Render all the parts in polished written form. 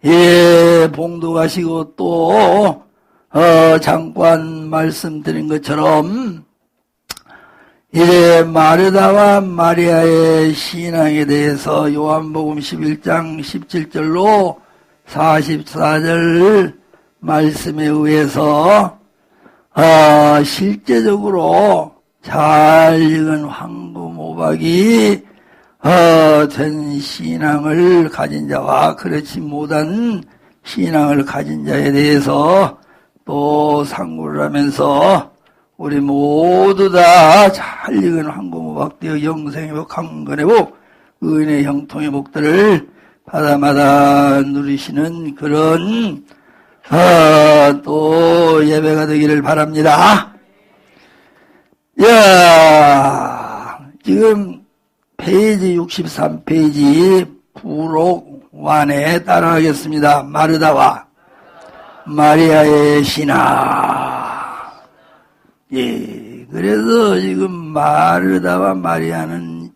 예, 봉독하시고 또 잠깐 말씀드린 것처럼 이래 마르다와 마리아의 신앙에 대해서 요한복음 11장 17절로 44절 말씀에 의해서 실제적으로 잘 익은 황금호박이 된 신앙을 가진 자와 그렇지 못한 신앙을 가진 자에 대해서 또 상고를 하면서 우리 모두 다 잘 익은 황금호박 되어 영생의 복, 강건의 복, 의인의 형통의 복들을 바다마다 누리시는 그런 또 예배가 되기를 바랍니다. 야, 지금 페이지 63페이지 부록 1에 따라하겠습니다. 마르다와 마리아의 신앙. 예, 그래서 지금 마르다와 마리아는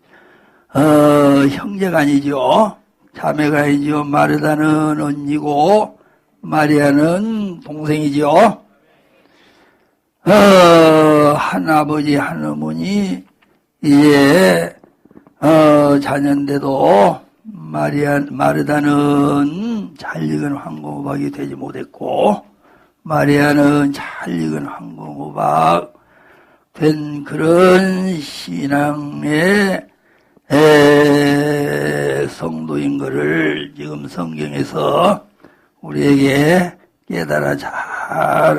형제가 아니죠. 자매가 아니죠. 마르다는 언니고 마리아는 동생이죠. 한 아버지 한 어머니 이제 자녀인데도 마르다는 잘 익은 황금호박이 되지 못했고 마리아는 잘 익은 황금호박 된 그런 신앙의 성도인 것을 지금 성경에서 우리에게 깨달아 잘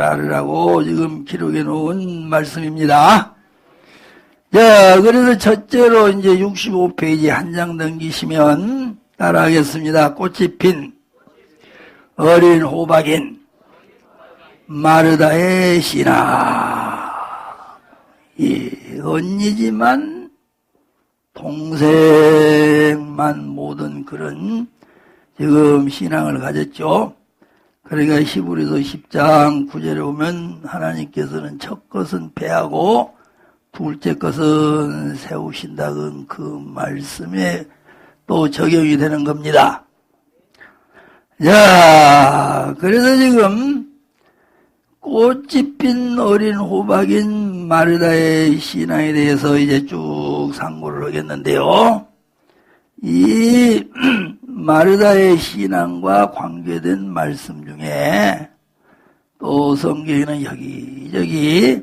알으라고 지금 기록해 놓은 말씀입니다. 자, 그래서 첫째로 이제 65페이지 한 장 넘기시면 따라하겠습니다. 꽃이 핀 어린 호박인 마르다의 신앙. 이 언니지만 동생만 모든 그런 지금 신앙을 가졌죠. 그러니까 히브리서 10장 9절에 보면 하나님께서는 첫 것은 패하고 둘째 것은 세우신다는 그 말씀에 또 적용이 되는 겁니다. 자, 그래서 지금 꽃이 핀 어린 호박인 마르다의 신앙에 대해서 이제 쭉 상고를 하겠는데요. 이 마르다의 신앙과 관계된 말씀 중에 또 성경에는 여기저기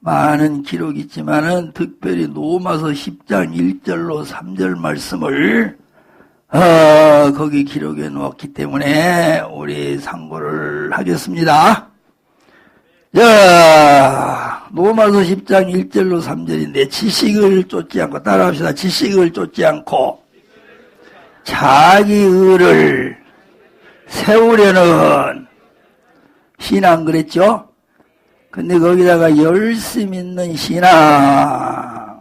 많은 기록이 있지만은 특별히 로마서 10장 1절로 3절 말씀을 거기 기록해 놓았기 때문에 우리 상고를 하겠습니다. 자, 로마서 10장 1절로 3절인데 지식을 쫓지 않고 따라합시다. 지식을 쫓지 않고 자기 의를 세우려는 신앙 그랬죠? 근데 거기다가 열심 있는 신앙,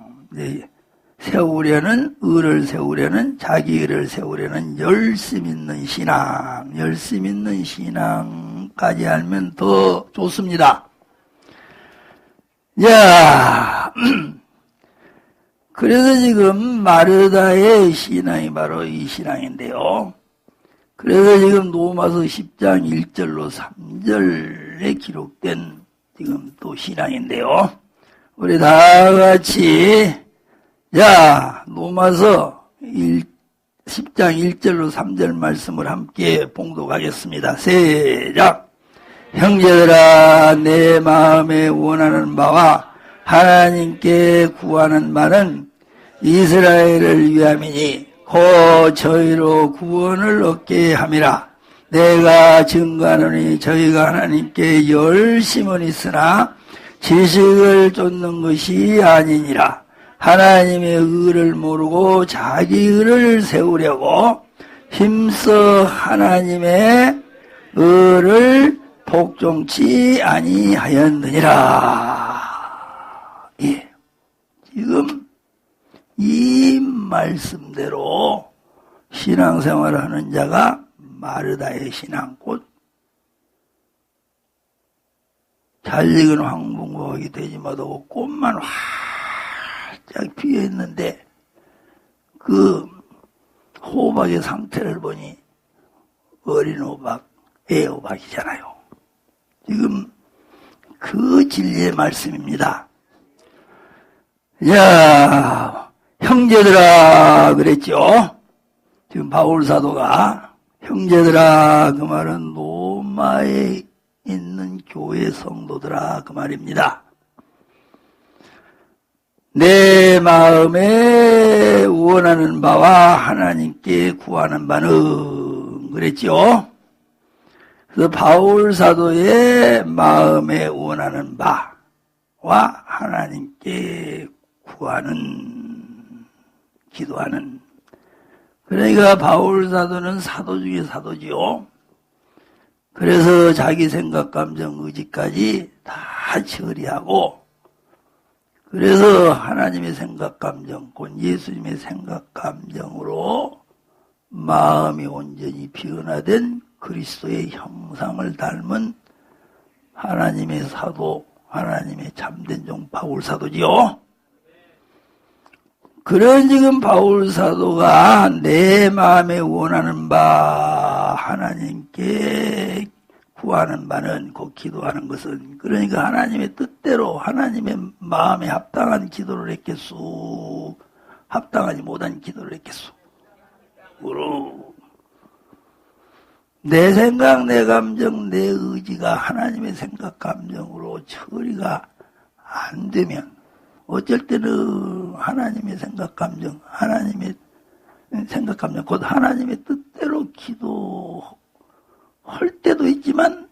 세우려는, 의를 세우려는, 자기 의를 세우려는 열심 있는 신앙, 열심 있는 신앙까지 알면 더 좋습니다. 야, 그래서 지금 마르다의 신앙이 바로 이 신앙인데요. 그래서 지금 로마서 10장 1절로 3절에 기록된 지금 또 신앙인데요. 우리 다 같이 자 로마서 10장 1절로 3절 말씀을 함께 봉독하겠습니다. 시작. 형제들아 내 마음에 원하는 바와 하나님께 구하는 바는 이스라엘을 위함이니 곧 저희로 구원을 얻게 함이라. 내가 증거하노니 저희가 하나님께 열심은 있으나 지식을 쫓는 것이 아니니라. 하나님의 의를 모르고 자기 의를 세우려고 힘써 하나님의 의를 복종치 아니하였느니라. 예. 지금 이 말씀대로 신앙생활을 하는 자가 마르다의 신앙꽃, 잘 익은 황금호박이 되지 못하고 꽃만 활짝 피어 있는데 그 호박의 상태를 보니 어린 호박, 애호박이잖아요. 지금 그 진리의 말씀입니다. 야, 형제들아 그랬죠. 지금 바울 사도가 형제들아 그 말은 로마에 있는 교회 성도들아 그 말입니다. 내 마음에 원하는 바와 하나님께 구하는 바는 그랬죠. 그래서 바울 사도의 마음에 원하는 바와 하나님께 구하는, 기도하는. 그러니까 바울 사도는 사도 중에 사도지요. 그래서 자기 생각, 감정, 의지까지 다 처리하고, 그래서 하나님의 생각, 감정, 곧 예수님의 생각, 감정으로 마음이 온전히 변화된 그리스도의 형상을 닮은 하나님의 사도, 하나님의 참된 종 바울 사도지요. 그런 지금 바울 사도가 내 마음에 원하는 바 하나님께 구하는 바는 곧 기도하는 것은 그러니까 하나님의 뜻대로 하나님의 마음에 합당한 기도를 했겠소. 합당하지 못한 기도를 했겠소. 내 생각, 내 감정, 내 의지가 하나님의 생각, 감정으로 처리가 안 되면 어쩔 때는 하나님의 생각, 감정, 하나님의 생각, 감정, 곧 하나님의 뜻대로 기도할 때도 있지만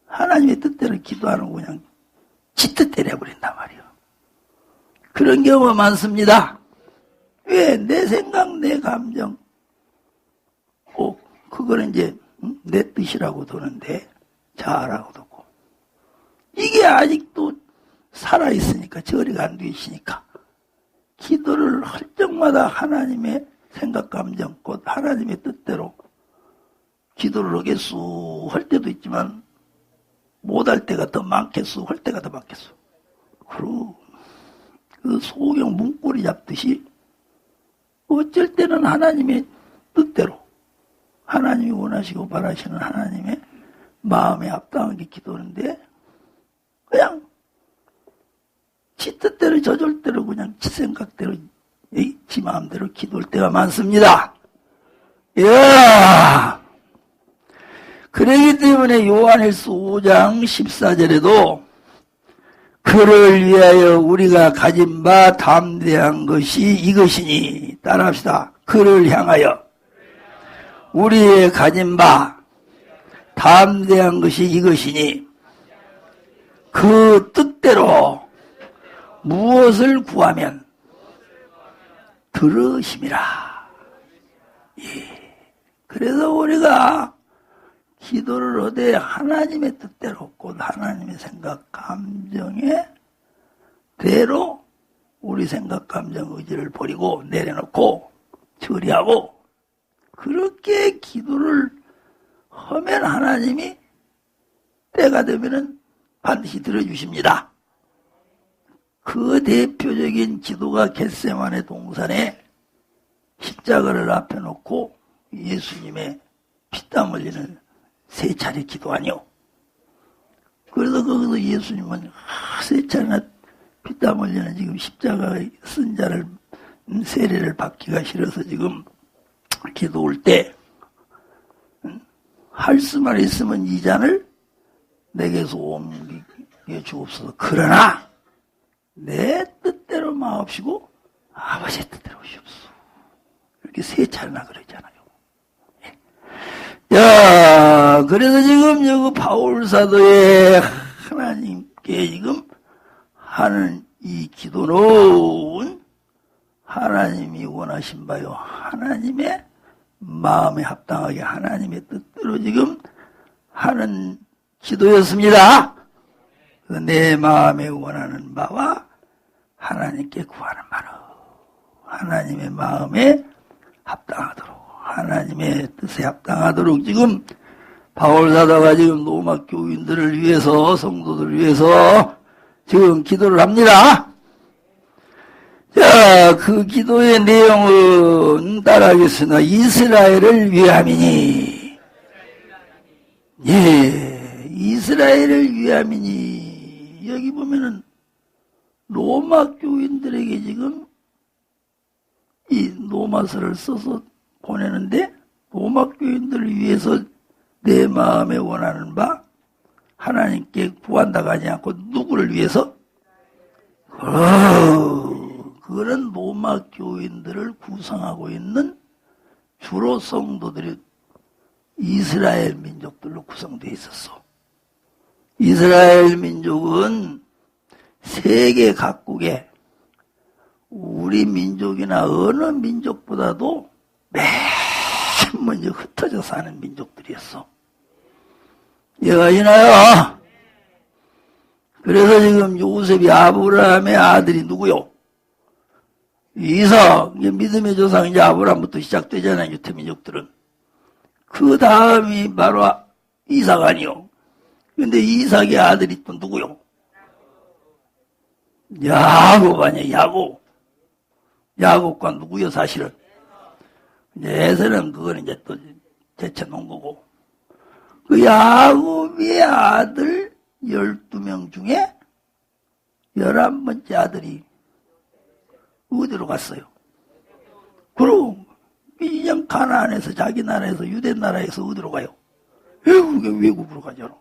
하나님의 뜻대로 기도하는 거 그냥 지 뜻대로 해버린단 말이에요. 그런 경우가 많습니다. 왜? 내 생각, 내 감정, 그거는 이제 내 뜻이라고 도는데 자아라고 두고 이게 아직도 살아있으니까 처리가 안 돼 있으니까 기도를 할 적마다 하나님의 생각, 감정, 곧 하나님의 뜻대로 기도를 하겠소 할 때도 있지만 못할 때가 더 많겠소 할 때가 더 많겠소. 그리고 그 소경 문고리 잡듯이 어쩔 때는 하나님의 뜻대로 하나님이 원하시고 바라시는 하나님의 마음에 합당하게 기도하는데 그냥 지 뜻대로 저절대로 그냥 지 생각대로 지 마음대로 기도할 때가 많습니다. 이야! 그러기 때문에 요한일서 5장 14절에도 그를 위하여 우리가 가진 바 담대한 것이 이것이니 따라합시다. 그를 향하여 우리의 가진 바 담대한 것이 이것이니 그 뜻대로 무엇을 구하면 들으심이라. 예. 그래서 우리가 기도를 하되 하나님의 뜻대로 곧 하나님의 생각, 감정에 대로 우리 생각, 감정, 의지를 버리고 내려놓고 처리하고 그렇게 기도를 하면 하나님이 때가 되면은 반드시 들어주십니다. 그 대표적인 기도가 겟세마네 동산에 십자가를 앞에 놓고 예수님의 피땀 흘리는 세 차례 기도 아니요. 그래서 거기서 예수님은 세 차례나 피땀 흘리는 지금 십자가의 쓴 자를 세례를 받기가 싫어서 지금 기도할 때 할 수만 있으면 이 잔을 내게서 옮겨 주옵소서. 그러나 내 뜻대로 마옵시고 아버지의 뜻대로 오시옵소서. 이렇게 세 차례나 그러잖아요. 야, 그래서 지금 여기 바울 사도의 하나님께 지금 하는 이 기도는 하나님이 원하신 바요. 하나님의 마음에 합당하게 하나님의 뜻대로 지금 하는 기도였습니다. 내 마음에 원하는 바와 하나님께 구하는 바로 하나님의 마음에 합당하도록 하나님의 뜻에 합당하도록 지금 바울 사도가 지금 로마 교인들을 위해서 성도들을 위해서 지금 기도를 합니다. 자, 그 기도의 내용은 따라하겠습니다. 이스라엘을 위함이니 예, 이스라엘을 위함이니. 여기 보면은 로마 교인들에게 지금 이 로마서를 써서 보내는데, 로마 교인들을 위해서 내 마음에 원하는 바 하나님께 구한다가 하지 않고 누구를 위해서? 그런 로마 교인들을 구성하고 있는 주로 성도들이 이스라엘 민족들로 구성되어 있었어. 이스라엘 민족은 세계 각국에 우리 민족이나 어느 민족보다도 맨 먼저 흩어져 사는 민족들이었어. 이해가시나요? 그래서 지금 요셉이 아브라함의 아들이 누구요? 이삭. 믿음의 조상 이제 아브라함부터 시작되잖아요, 유태 민족들은. 그 다음이 바로 이삭 아니요. 근데 이삭의 아들이 또 누구요? 야곱 아니야, 야곱. 야곱과 누구요, 사실은? 이제 에서는 그거는 이제 또 제쳐놓은 거고. 그 야곱의 아들 12명 중에 11번째 아들이 어디로 갔어요? 그럼 그냥 가나안에서, 자기 나라에서, 유대 나라에서 어디로 가요? 외국으로 가잖아.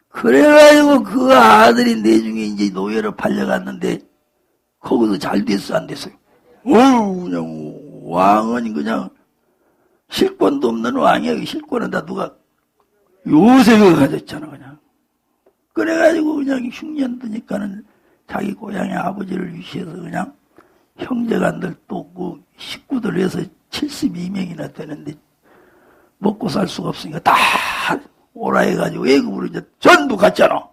그래가지고 그 아들이 내중에 이제 노예로 팔려갔는데 거기서 잘 됐어, 안 됐어요? 그냥 왕은 그냥 실권도 없는 왕이야. 실권은 다 누가? 요셉이 가졌잖아, 그냥. 그래가지고 그냥 흉년 드니까는 자기 고향의 아버지를 위시해서 그냥 형제간들 또 그 식구들 해서 72명이나 되는데 먹고 살 수가 없으니까 다 오라 해가지고 애굽으로 이제 전부 갔잖아.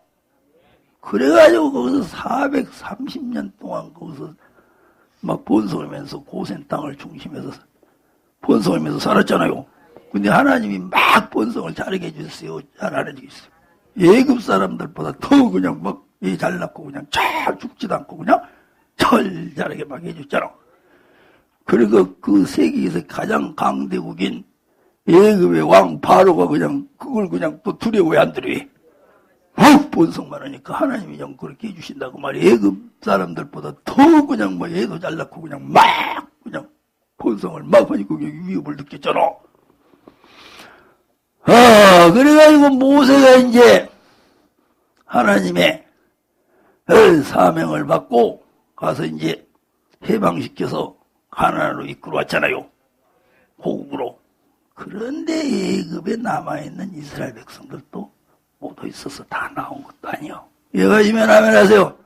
그래가지고 거기서 430년 동안 거기서 막 번성하면서 고센 땅을 중심해서 번성하면서 살았잖아요. 근데 하나님이 막 번성을 잘하게 해주셨어요. 잘하게 해주셨어요. 애굽 사람들보다 더 그냥 막 잘났고 그냥 잘 죽지도 않고 그냥 잘하게 막 해줬잖아. 그리고 그 세계에서 가장 강대국인 애굽의 왕 바로가 그냥 그걸 그냥 또 두려워해 안 두려워해. 번성만 하니까 하나님이 그냥 그렇게 해주신다고 말이야. 애굽 사람들보다 더 그냥 뭐 애도 잘났고 그냥 막 그냥 번성을 막 하니까 그냥 위협을 느꼈잖아. 그래가지고 모세가 이제 하나님의 사명을 받고 가서 이제 해방시켜서 가나안으로 이끌어 왔잖아요. 호국으로. 그런데 애굽에 남아있는 이스라엘 백성들도 모두 있어서 다 나온 것도 아니요. 여기까지면 하면 하세요.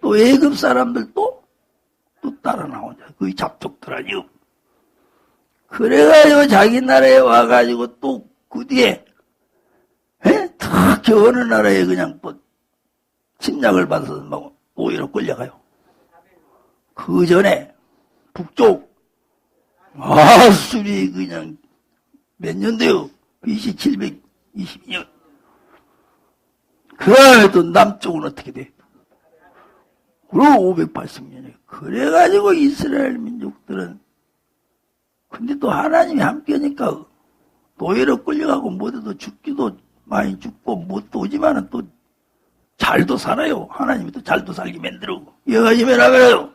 또 애굽 사람들도 또 따라 나오자. 거의 잡족들 아니요. 그래가지고 자기 나라에 와가지고 또 그 뒤에 특히 어느 나라에 그냥 또 침략을 받아서 막 오히려 끌려가요. 그 전에 북쪽 아수리 그냥 몇 년대요? BC 722년. 그 다음에 또 남쪽은 어떻게 돼? 그리고 580년에. 그래가지고 이스라엘 민족들은 근데 또 하나님이 함께하니까 노예로 끌려가고 뭐도 죽기도 많이 죽고 뭣도 오지만은 또 잘도 살아요. 하나님이 또 잘도 살게 만들고. 여기까지면 하면요.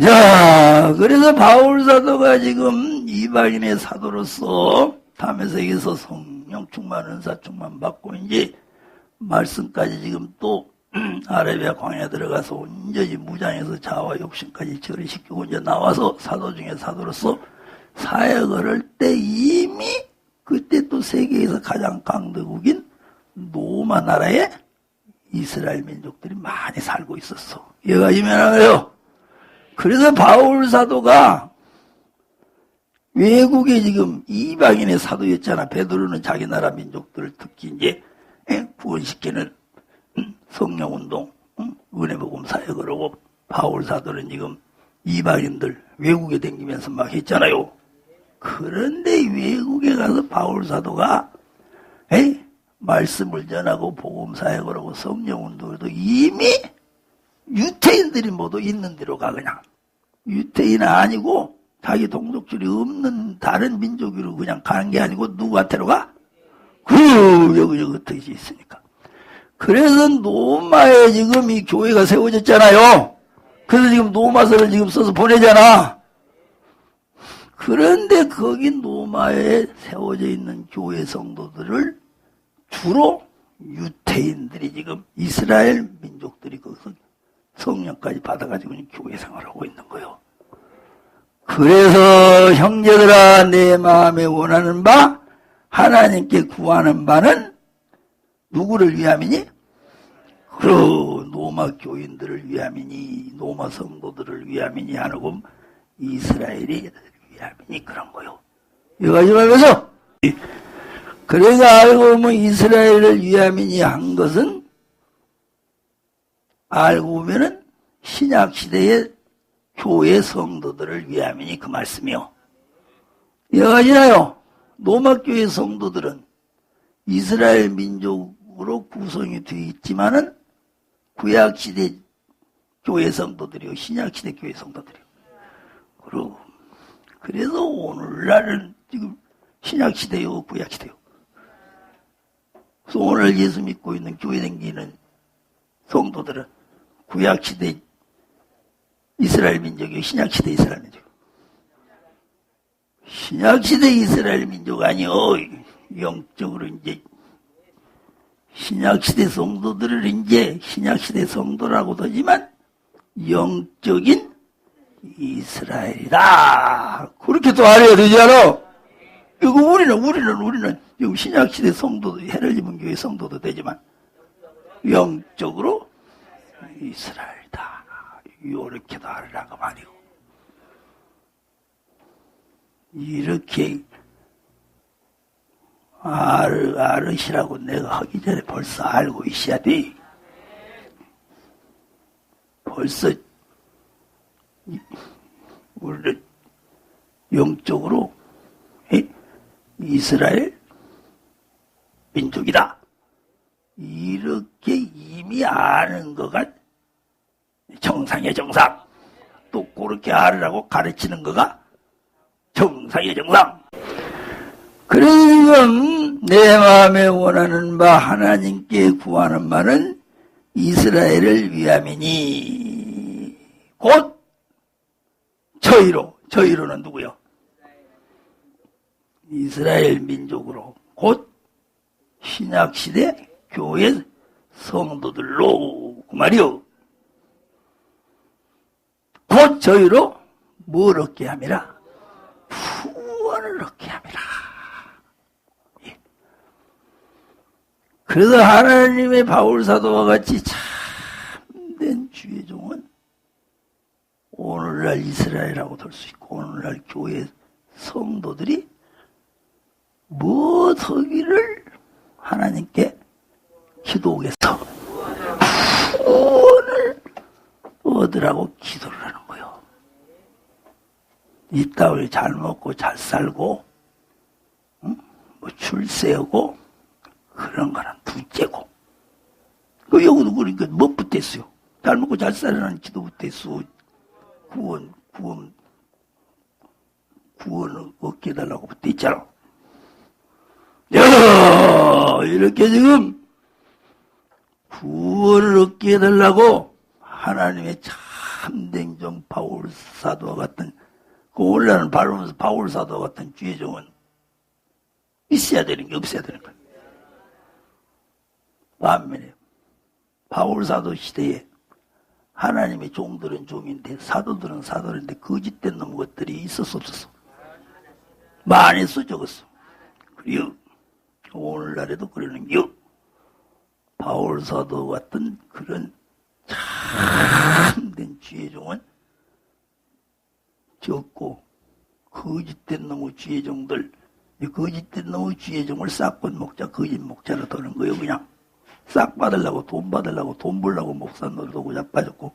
자, 그래서 바울 사도가 지금 이방인의 사도로서 담에색에서 성령 충만, 은사 충만 받고 이제 말씀까지 지금 또 아라비아 광야 들어가서 온전히 무장해서 자아와 욕심까지 처리시키고 이제 나와서 사도 중에 사도로서 사역을 할 때 이미 그때 또 세계에서 가장 강대국인 로마 나라에 이스라엘 민족들이 많이 살고 있었어. 얘가 유명하요. 그래서 바울 사도가 외국에 지금 이방인의 사도였잖아. 베드로는 자기 나라 민족들을 특히 이제 구원시키는 성령운동, 은혜복음 사역을 하고 바울 사도는 지금 이방인들 외국에 다니면서 막 했잖아요. 그런데 외국에 가서 바울 사도가 말씀을 전하고 복음 사역을 하고 성령운동도 이미 유태인들이 모두 있는 데로 가 그냥. 유태인은 아니고 자기 동족줄이 없는 다른 민족으로 그냥 가는 게 아니고 누구한테로 가? 여기 흩어져 있으니까. 그래서 노마에 지금 이 교회가 세워졌잖아요. 그래서 지금 노마서를 지금 써서 보내잖아. 그런데 거기 노마에 세워져 있는 교회 성도들을 주로 유태인들이 지금 이스라엘 민족들이 거기서 성령까지 받아가지고 교회 생활하고 있는 거예요. 그래서 형제들아 내 마음에 원하는 바 하나님께 구하는 바는 누구를 위함이니? 그럼 노마 교인들을 위함이니 노마 성도들을 위함이니 하고 이스라엘이 위함이니 그런 거요. 여기까지 말면서 그래서 알고 보면 이스라엘을 위함이니 한 것은 알고 보면은 신약시대의 교회 성도들을 위함이니 그 말씀이요. 여기까지나요. 노마교회 성도들은 이스라엘 민족으로 구성이 되어 있지만은 구약시대 교회 성도들이요. 신약시대 교회 성도들이요. 그리고 그래서 오늘날은 지금 신약시대요. 구약시대요. 그래서 오늘 예수 믿고 있는 교회 다니는 성도들은 구약시대 이스라엘 민족이요. 신약시대 이스라엘 민족. 신약시대 이스라엘 민족 아니요. 영적으로 이제 신약시대 성도들을 이제 신약시대 성도라고도 하지만 영적인 이스라엘이다. 그렇게 또 알아야 되지 않아? 이거 우리는 지금 신약시대 성도도 헤럴리문 교회 성도도 되지만 영적으로 이스라엘이다. 요렇게도 알으라고 말이오. 이렇게 알으시라고 내가 하기 전에 벌써 알고 있어야 돼. 벌써 우리는 영적으로 이스라엘 민족이다. 이렇게 이미 아는 거가 정상의 정상. 또 그렇게 알으라고 가르치는 거가 정상의 정상. 그래서 지금 내 마음에 원하는 바 하나님께 구하는 바는 이스라엘을 위함이니 곧 저희로는 누구요? 이스라엘 민족으로 곧 신약시대 교회 성도들로 그 말이요. 곧 저희로 뭘 얻게 함이라? 구원을 얻게 함이라. 예. 그래서 하나님의 바울사도와 같이 참된 주의 종은 오늘날 이스라엘하고 될 수 있고 오늘날 교회 성도들이 무엇하기를 하나님께 기도하겠어. 구원을 얻으라고 기도를 하는 거예요. 이 땅을 잘 먹고 잘 살고 뭐 출세하고 그런 거는 둘째고 그 여기도 그러니까 뭐 붙었어요. 잘 먹고 잘 살라는 기도 붙었어. 구원을 얻게 해달라고 붙어있잖아. 이렇게 지금 구원을 얻게 해달라고 하나님의 참된 종 바울사도와 같은 그 원래는 바울사도와 같은 주의 종은 있어야 되는 게 없어야 되는 거예요. 반면에 바울사도 시대에 하나님의 종들은 종인데 사도들은 사도인데 거짓된 놈 것들이 있었어 없었어? 많이 적었어. 그리고 오늘날에도 그러는 게 바울사도 같은 그런 참된 주의 종은 적고 거짓된 놈의 주의 종들 거짓된 놈의 주의 종을 싹건 목자 거짓 목자로 도는 거예요. 그냥 싹 받으려고 돈 받으려고 돈 벌려고 목사 노릇하고 자빠졌고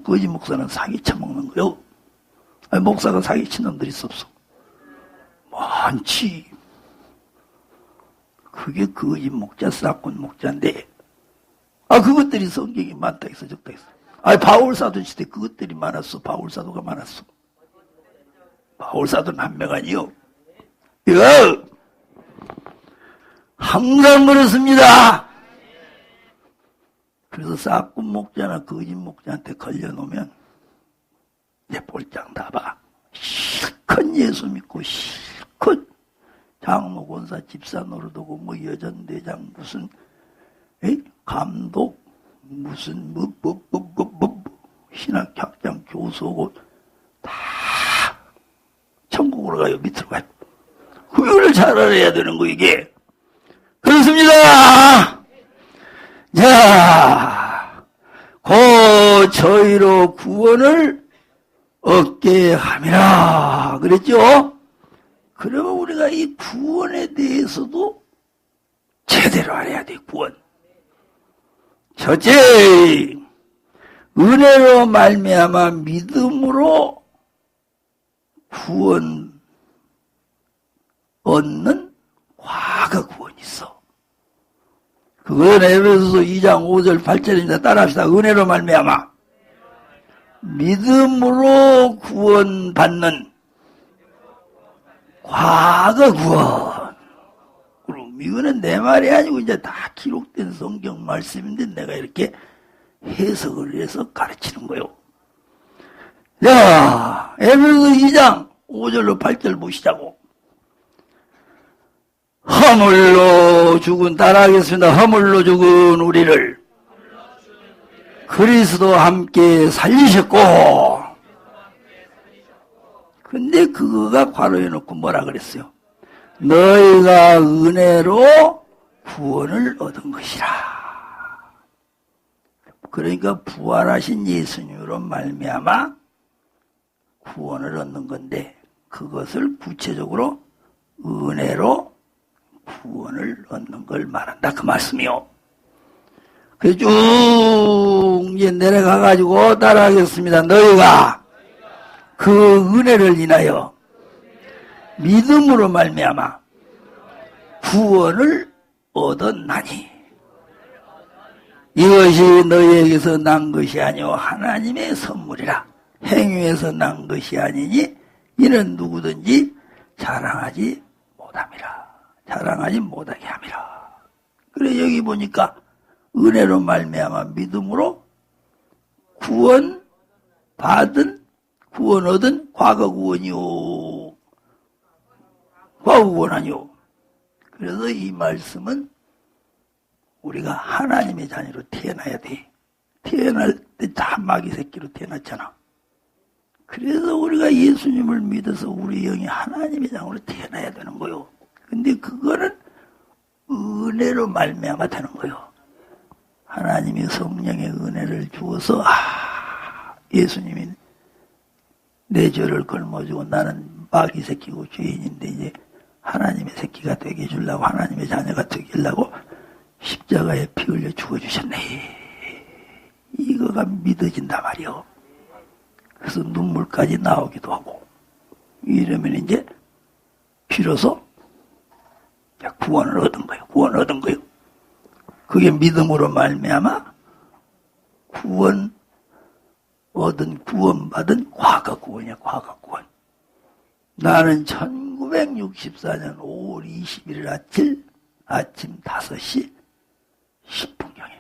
거짓 목사는 사기 쳐먹는 거예요. 아니, 목사가 사기 친 놈들이 없어. 많지. 그게 거짓 목자 싹건 목자인데 그것들이 성경이 많다 했어 적다 했어. 바울사도 시대 그것들이 많았어. 바울사도가 많았어. 바울사도는 한 명 아니요. 이거 항상 그렇습니다. 그래서 사꾼 목자나 거짓 목자한테 걸려놓으면 이제 볼장 다 봐. 실컷 예수 믿고 실컷 장로, 권사, 집사 노릇하고 뭐 여전대장 무슨 감독 무슨 신학학장 교수하고 다 천국으로 가요. 밑으로 가요. 그걸 잘 알아야 되는 거 이게. 그렇습니다. 자, 고 저희로 구원을 얻게 함이라 그랬죠? 그러면 우리가 이 구원에 대해서도 제대로 알아야 돼. 구원. 첫째, 은혜로 말미암아 믿음으로 구원 얻는 과거 구원이 있어. 그건 에베소서 2장 5절 8절입니다. 따라합시다. 은혜로 말미암아 믿음으로 구원받는 과거 구원. 그럼 이거는 내 말이 아니고 이제 다 기록된 성경 말씀인데 내가 이렇게 해석을 해서 가르치는 거요. 자, 에베소서 2장 5절로 8절 보시자고. 허물로 죽은, 따라하겠습니다. 허물로 죽은 우리를 그리스도와 함께 살리셨고, 근데 그거가 괄호해 놓고 뭐라 그랬어요? 너희가 은혜로 구원을 얻은 것이라. 그러니까 부활하신 예수님으로 말미암아 구원을 얻는 건데, 그것을 구체적으로 은혜로 구원을 얻는 걸 말한다. 그 말씀이요. 그 쭉 이제 내려가가지고 따라하겠습니다. 너희가 그 은혜를 인하여 믿음으로 말미암아 구원을 얻었나니 이것이 너희에게서 난 것이 아니오 하나님의 선물이라. 행위에서 난 것이 아니니 이는 누구든지 자랑하지 못함이라. 자랑하지 못하게 함이라. 그래 여기 보니까 은혜로 말미암아 믿음으로 구원 얻은 과거 구원이요. 과거 구원 아니요. 그래서 이 말씀은 우리가 하나님의 자녀로 태어나야 돼. 태어날 때 다 마귀 새끼로 태어났잖아. 그래서 우리가 예수님을 믿어서 우리 영이 하나님의 자녀로 태어나야 되는 거요. 근데 그거는 은혜로 말미암아 되는 거요. 하나님이 성령의 은혜를 주어서 예수님이 내 죄를 걸머주고 나는 마귀 새끼고 죄인인데 이제 하나님의 새끼가 되게 해주려고 하나님의 자녀가 되게 하려고 십자가에 피 흘려 죽어주셨네. 이거가 믿어진단 말이요. 그래서 눈물까지 나오기도 하고 이러면 이제 비로소 구원을 얻은 거예요. 구원을 얻은 거예요. 그게 믿음으로 말미암아 구원받은 과거 구원이야. 과거 구원. 나는 1964년 5월 21일 아침 5시 10분경에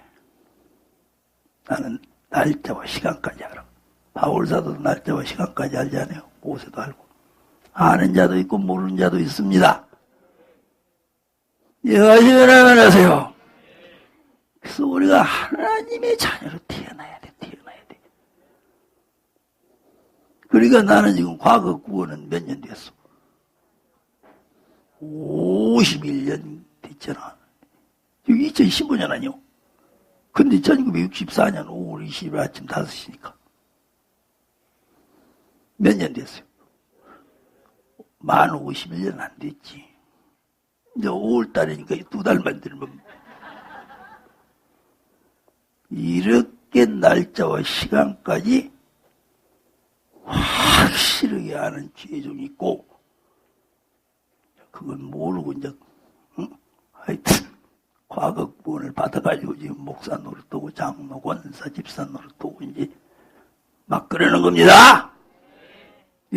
나는 날짜와 시간까지 알아. 바울사도도 날짜와 시간까지 알지 않아요? 모세도 알고. 아는 자도 있고 모르는 자도 있습니다. 여하시면 하세요. 그래서 우리가 하나님의 자녀로 태어나야 돼. 태어나야 돼. 그러니까 나는 지금 과거 구원은 몇 년 됐어? 51년 됐잖아. 지금 2015년 아니요? 근데 1964년 5월 20일 아침 5시니까. 몇 년 됐어요? 만 51년 안 됐지. 이제 5월 달이니까 2달만 되면 이렇게 날짜와 시간까지 확실하게 아는 죄종이 있고 그건 모르고 이제 하여튼 과거 구원을 받아가지고 지금 목사 노릇하고 장로 권사 집사 노릇하고 이제 막 그러는 겁니다.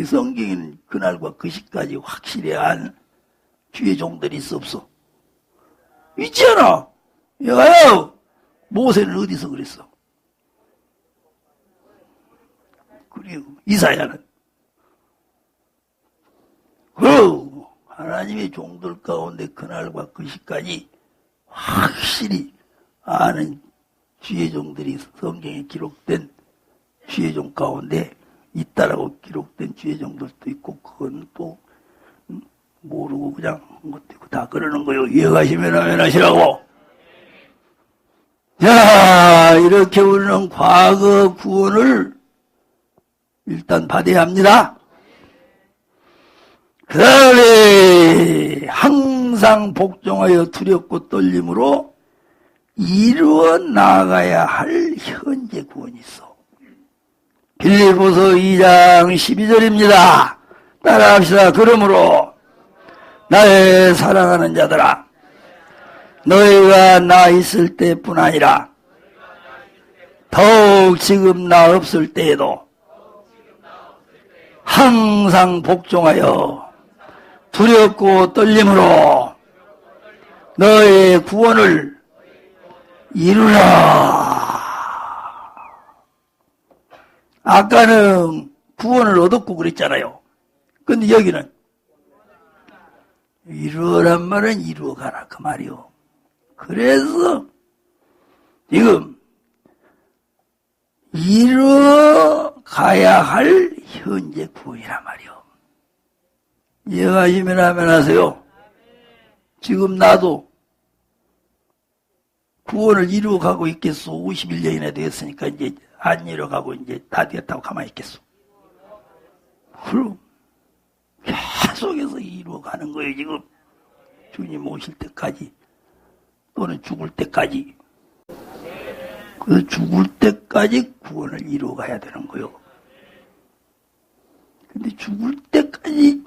이 성경에는 그날과 그 시까지 확실히 한 주의 종들이 있어 없어? 있잖아. 여가요. 모세는 어디서 그랬어? 그리고 이사야는 그 하나님의 종들 가운데 그날과 그 시까지 확실히 아는 주의 종들이 성경에 기록된 주의 종 가운데 있다라고 기록된 주의 종들도 있고, 그건 또 모르고 그냥 것도 있고 다 그러는 거요. 이해가시면 하면 하시라고. 자, 이렇게 우리는 과거 구원을 일단 받아야 합니다. 그 다음에 항상 복종하여 두렵고 떨림으로 이루어 나가야 할 현재 구원이 있어. 빌립보서 2장 12절입니다. 따라합시다. 그러므로 나의 사랑하는 자들아, 너희가 나 있을 때뿐 아니라 더욱 지금 나 없을 때에도 항상 복종하여 두렵고 떨림으로 너의 구원을 이루라. 아까는 구원을 얻었고 그랬잖아요. 근데 여기는 이루어란 말은 이루어가라 그 말이요. 그래서 지금 이루어가야 할 현재 구원이란 말이요. 이해하시면 하면 하세요. 지금 나도 구원을 이루어가고 있겠소. 51년이나 되었으니까 이제 안 이뤄가고 이제 다 되었다고 가만히 있겠소. 그럼 계속해서 이루어가는 거예요. 지금 주님 오실 때까지 또는 죽을 때까지. 그래서 죽을 때까지 구원을 이루어가야 되는 거예요. 근데 죽을 때까지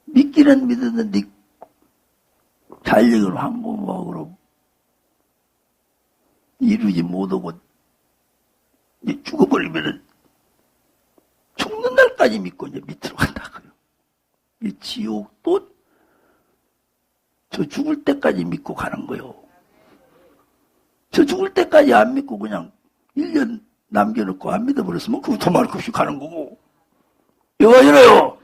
믿기는 믿었는데 잔력을 황금박으로 이루지 못하고 이제 죽어버리면은 죽는 날까지 믿고 이제 밑으로 간다고요. 이 지옥도 저 죽을 때까지 믿고 가는 거요. 저 죽을 때까지 안 믿고 그냥 1년 남겨놓고 안 믿어버렸으면 그것도 말 없이 가는 거고. 이거 이래요.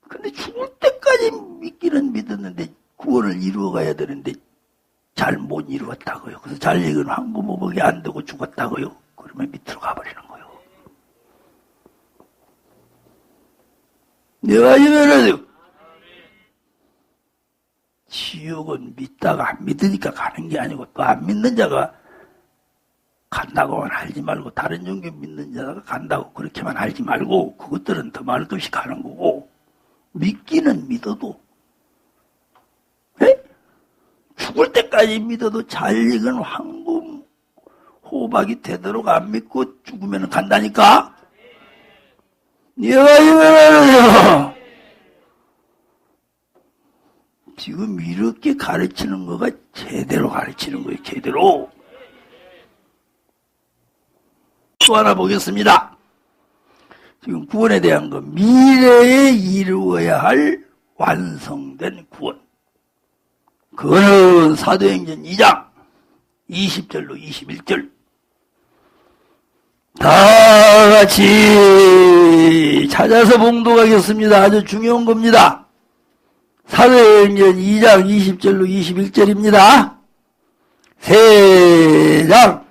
근데 죽을 때까지 믿기는 믿었는데 구원을 이루어가야 되는데 잘 못 이루었다고요. 그래서 잘 읽은 황금보복이 안 되고 죽었다고요. 그러면 밑으로 가버리는 거예요. 내가 이래요. 지옥은 믿다가 안 믿으니까 가는 게 아니고 또 안 믿는 자가 간다고만 알지 말고 다른 종교 믿는 자가 간다고 그렇게만 알지 말고 그것들은 더 말 없이 가는 거고 믿기는 믿어도 에? 죽을 때까지 믿어도 잘 익은 황금 호박이 되도록 안 믿고 죽으면 간다니까. 얘가 이거요. 지금 이렇게 가르치는 거가 제대로 가르치는 거예요. 제대로. 또 하나 보겠습니다. 지금 구원에 대한 거, 미래에 이루어야 할 완성된 구원. 그거는 사도행전 2장 20절로 21절. 다 같이 찾아서 봉독하겠습니다. 아주 중요한 겁니다. 사도행전 2장 20절로 21절입니다. 세장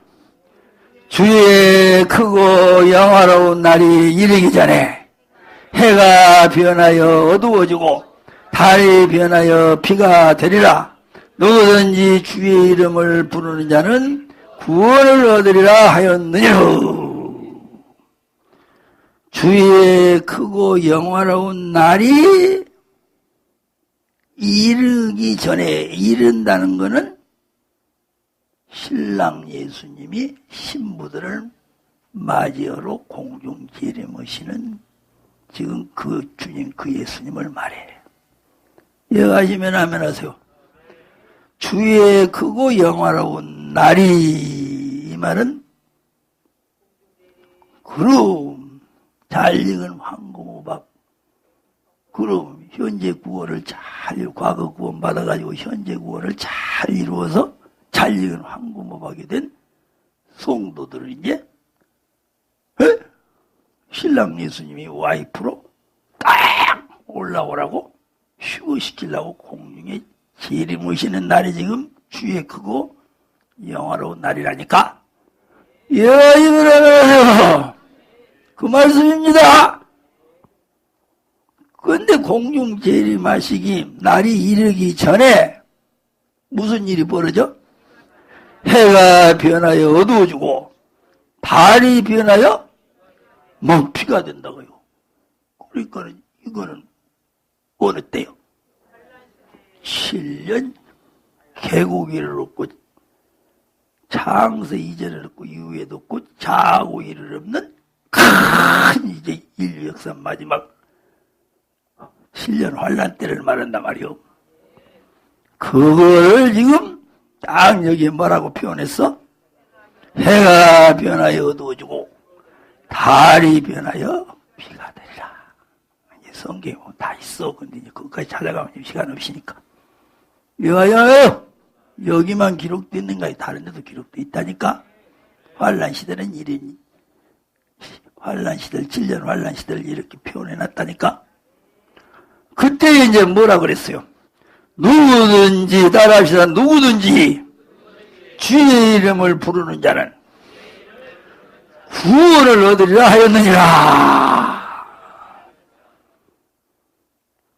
주의 크고 영화로운 날이 이르기 전에 해가 변하여 어두워지고 달이 변하여 비가 되리라. 누구든지 주의 이름을 부르는 자는 구원을 얻으리라 하였느니라. 주의 크고 영화로운 날이 이르기 전에, 이른다는 것은 신랑 예수님이 신부들을 맞이하러 공중 재림하시는 지금 그 주님, 그 예수님을 말해. 이해하시면 하면 하세요. 주의 크고 영화로운 날이, 이 말은 그럼 잘 익은 황금호박. 그럼 현재 구원을 잘, 과거 구원 받아가지고 현재 구원을 잘 이루어서 잘 익은 황금호박이 된 성도들을 이제 신랑 예수님이 와이프로 딱 올라오라고 휴거시키려고 공중에 재림오시는 날이 지금 주의 크고 영화로운 날이라니까. 이거는 그 말씀입니다. 그런데 공중 재림하시기 날이 이르기 전에 무슨 일이 벌어져? 해가 변하여 어두워지고 달이 변하여 먹피가 된다고요. 그러니까 이거는 어느 때요? 7년 개고기를 얻고 창세 이전에 없고 이후에도 없고 자고 이를 없는 큰 이제 인류 역사 마지막 7년 환란 때를 말한단 말이요. 그걸 지금 딱 여기에 뭐라고 표현했어? 해가 변하여 어두워지고 달이 변하여 비가 되리라. 성경에 다 있어. 근데 이제 그것까지 찾아가면 시간 없으니까. 여기만 기록되어 있는가? 다른 데도 기록되어 있다니까? 환란 시대는 이런, 환란 시대를, 7년 환란 시대를 이렇게 표현해 놨다니까? 그때 이제 뭐라 그랬어요? 누구든지, 따라합시다. 누구든지 주의 이름을 부르는 자는 구원을 얻으리라 하였느니라.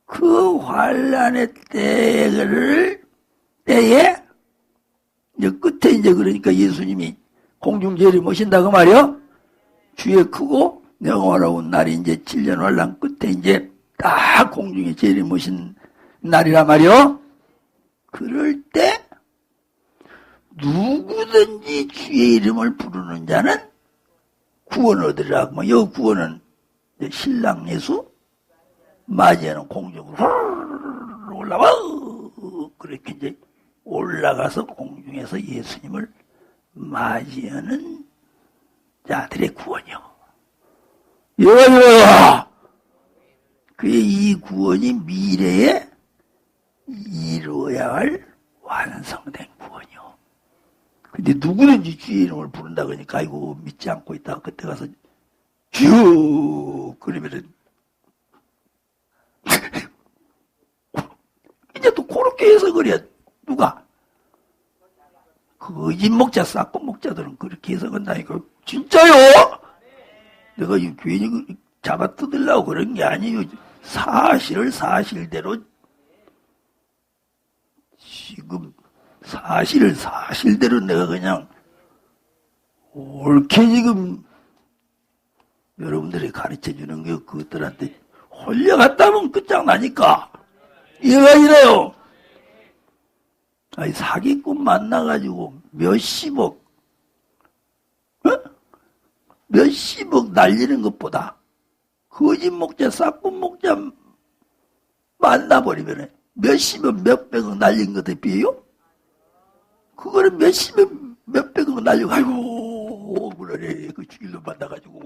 그 환란의 때에 이제 끝에 이제 그러니까 예수님이 공중 재림오신다고 말이요. 주의 크고 영원로운 날이 이제 7년 환란 끝에 이제 딱 공중에 재림오신 날이라 말이요. 그럴 때 누구든지 주의 이름을 부르는 자는 구원을 얻으리라. 뭐, 이 구원은 신랑 예수 맞이하는 공중으로 올라와. 그렇게 이제 올라가서 공중에서 예수님을 맞이하는 자들의 구원이요. 이 구원이 미래에 이루어야 할 완성된 구원이요. 근데 누구든지 주의 이름을 부른다 그러니까 아이고 믿지 않고 있다가 그때 가서 주 그러면은 이제 또 그렇게 해서 그래. 누가? 거짓 목자, 싹고 목자들은 그렇게 해서 건다니까. 진짜요? 내가 괜히 잡아 뜯으려고 그런 게 아니에요. 사실을 사실대로 지금 사실을 사실대로 내가 그냥 옳게 지금 여러분들이 가르쳐주는 게 그것들한테 홀려갔다면 끝장나니까. 얘가 이래요. 아니, 사기꾼 만나가지고 몇십억, 몇십억 날리는 것보다 거짓 목자, 싹꾼 목자 만나버리면 몇십억, 몇백억 날린 것에 비해요? 그거는 몇십억, 몇백억 날리고, 아이고, 그러네. 그 주길로 만나가지고.